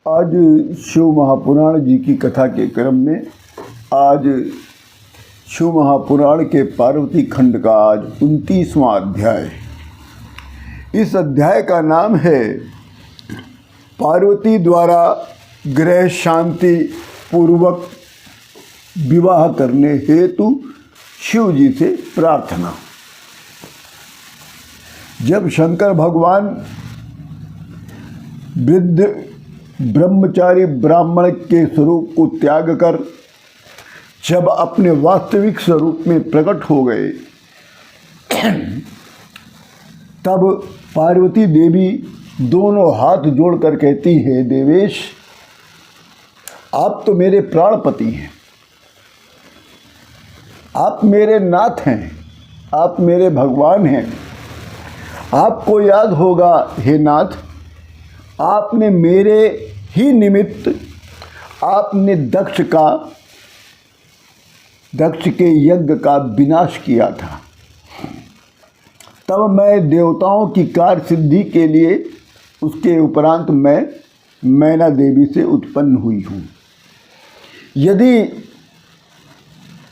आज शिव महापुराण जी की कथा के क्रम में आज शिव महापुराण के पार्वती खंड का आज 29वां अध्याय। इस अध्याय का नाम है पार्वती द्वारा ग्रह शांति पूर्वक विवाह करने हेतु शिव जी से प्रार्थना। जब शंकर भगवान वृद्ध ब्रह्मचारी ब्राह्मण के स्वरूप को त्याग कर जब अपने वास्तविक स्वरूप में प्रकट हो गए, तब पार्वती देवी दोनों हाथ जोड़कर कहती है, देवेश आप तो मेरे प्राणपति हैं, आप मेरे नाथ हैं, आप मेरे भगवान हैं। आपको याद होगा हे नाथ, आपने मेरे ही निमित्त आपने दक्ष के यज्ञ का विनाश किया था। तब मैं देवताओं की कार्य सिद्धि के लिए उसके उपरांत मैं मैना देवी से उत्पन्न हुई हूँ। यदि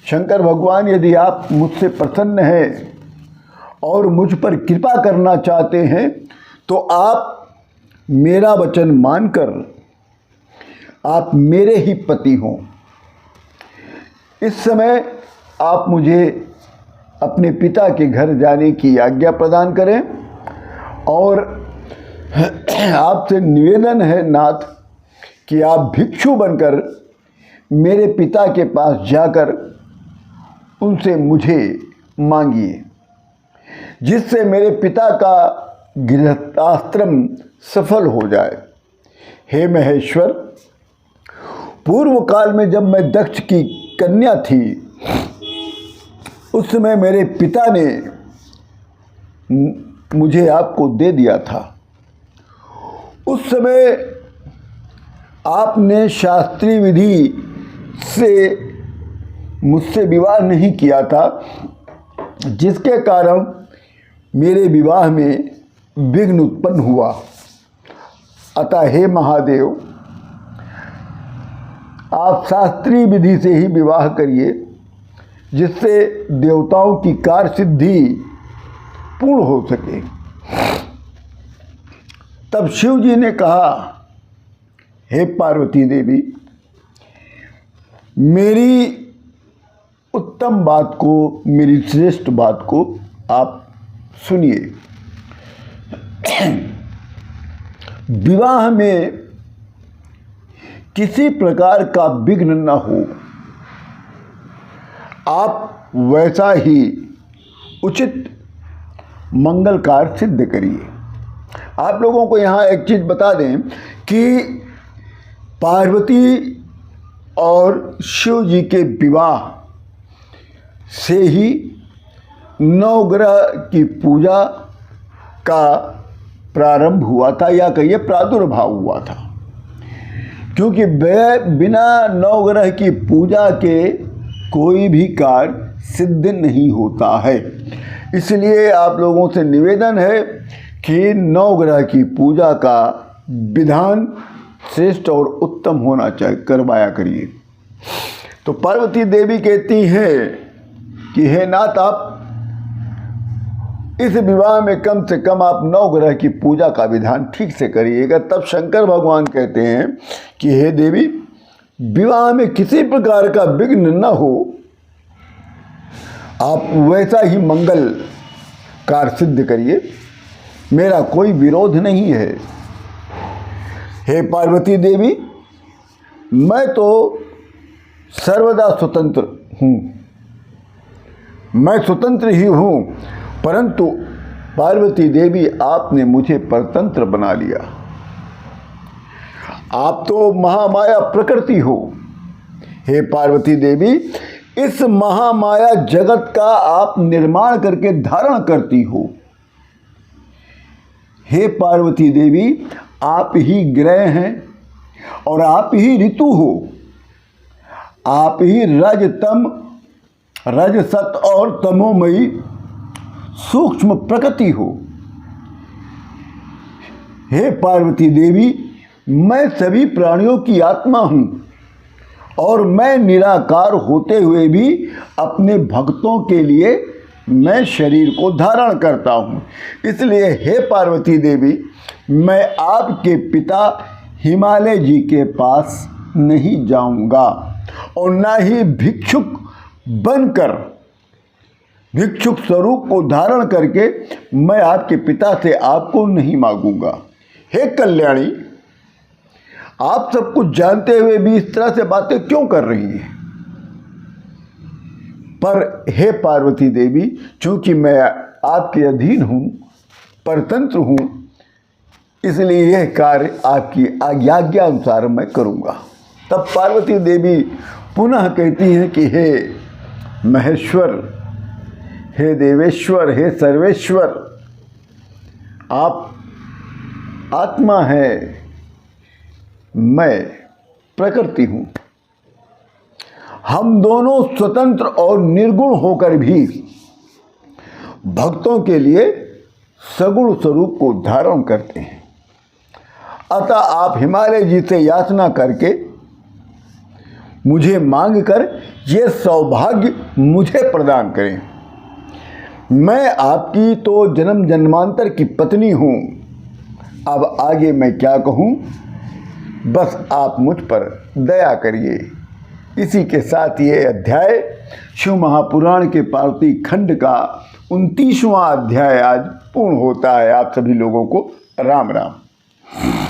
शंकर भगवान, यदि आप मुझसे प्रसन्न हैं और मुझ पर कृपा करना चाहते हैं, तो आप मेरा वचन मानकर आप मेरे ही पति हों। इस समय आप मुझे अपने पिता के घर जाने की आज्ञा प्रदान करें और आपसे निवेदन है नाथ कि आप भिक्षु बनकर मेरे पिता के पास जाकर उनसे मुझे मांगिए, जिससे मेरे पिता का गृहस्थाश्रम सफल हो जाए। हे महेश्वर, पूर्व काल में जब मैं दक्ष की कन्या थी, उस समय मेरे पिता ने मुझे आपको दे दिया था। उस समय आपने शास्त्रीय विधि से मुझसे विवाह नहीं किया था, जिसके कारण मेरे विवाह में विघ्न उत्पन्न हुआ। अतः हे महादेव, आप शास्त्रीय विधि से ही विवाह करिए, जिससे देवताओं की कार्य सिद्धि पूर्ण हो सके। तब शिव जी ने कहा, हे पार्वती देवी, मेरी उत्तम बात को, मेरी श्रेष्ठ बात को आप सुनिए। विवाह में किसी प्रकार का विघ्न न हो, आप वैसा ही उचित मंगल कार्य सिद्ध करिए। आप लोगों को यहाँ एक चीज़ बता दें कि पार्वती और शिव जी के विवाह से ही नवग्रह की पूजा का प्रारंभ हुआ था, या कहिए प्रादुर्भाव हुआ था। क्योंकि बिना नवग्रह की पूजा के कोई भी कार्य सिद्ध नहीं होता है। इसलिए आप लोगों से निवेदन है कि नवग्रह की पूजा का विधान श्रेष्ठ और उत्तम होना चाहिए, करवाया करिए। तो पार्वती देवी कहती हैं कि हे नाथ, आप इस विवाह में कम से कम आप नवग्रह की पूजा का विधान ठीक से करिएगा। तब शंकर भगवान कहते हैं कि हे देवी, विवाह में किसी प्रकार का विघ्न न हो, आप वैसा ही मंगल कार्य सिद्ध करिए, मेरा कोई विरोध नहीं है। हे पार्वती देवी, मैं तो सर्वदा स्वतंत्र हूँ, मैं स्वतंत्र ही हूँ, परंतु पार्वती देवी आपने मुझे परतंत्र बना लिया। आप तो महामाया प्रकृति हो। हे पार्वती देवी, इस महामाया जगत का आप निर्माण करके धारण करती हो। हे पार्वती देवी, आप ही ग्रह हैं और आप ही ऋतु हो, आप ही रजसत और तमोमयी सूक्ष्म प्रकृति हो। हे पार्वती देवी, मैं सभी प्राणियों की आत्मा हूँ और मैं निराकार होते हुए भी अपने भक्तों के लिए मैं शरीर को धारण करता हूँ। इसलिए हे पार्वती देवी, मैं आपके पिता हिमालय जी के पास नहीं जाऊँगा और ना ही भिक्षुक बनकर, भिक्षुक स्वरूप को धारण करके मैं आपके पिता से आपको नहीं मांगूंगा। हे कल्याणी, आप सब कुछ जानते हुए भी इस तरह से बातें क्यों कर रही हैं? पर हे पार्वती देवी, चूंकि मैं आपके अधीन हूँ, परतंत्र हूँ, इसलिए यह कार्य आपकी आज्ञा अनुसार मैं करूँगा। तब पार्वती देवी पुनः कहती हैं कि हे महेश्वर, हे देवेश्वर, हे सर्वेश्वर, आप आत्मा है, मैं प्रकृति हूँ। हम दोनों स्वतंत्र और निर्गुण होकर भी भक्तों के लिए सगुण स्वरूप को धारण करते हैं। अतः आप हिमालय जी से याचना करके मुझे मांग कर ये सौभाग्य मुझे प्रदान करें। मैं आपकी तो जन्म जन्मांतर की पत्नी हूँ। अब आगे मैं क्या कहूँ, बस आप मुझ पर दया करिए। इसी के साथ ये अध्याय शिव महापुराण के पार्वती खंड का 29वां अध्याय आज पूर्ण होता है। आप सभी लोगों को राम राम।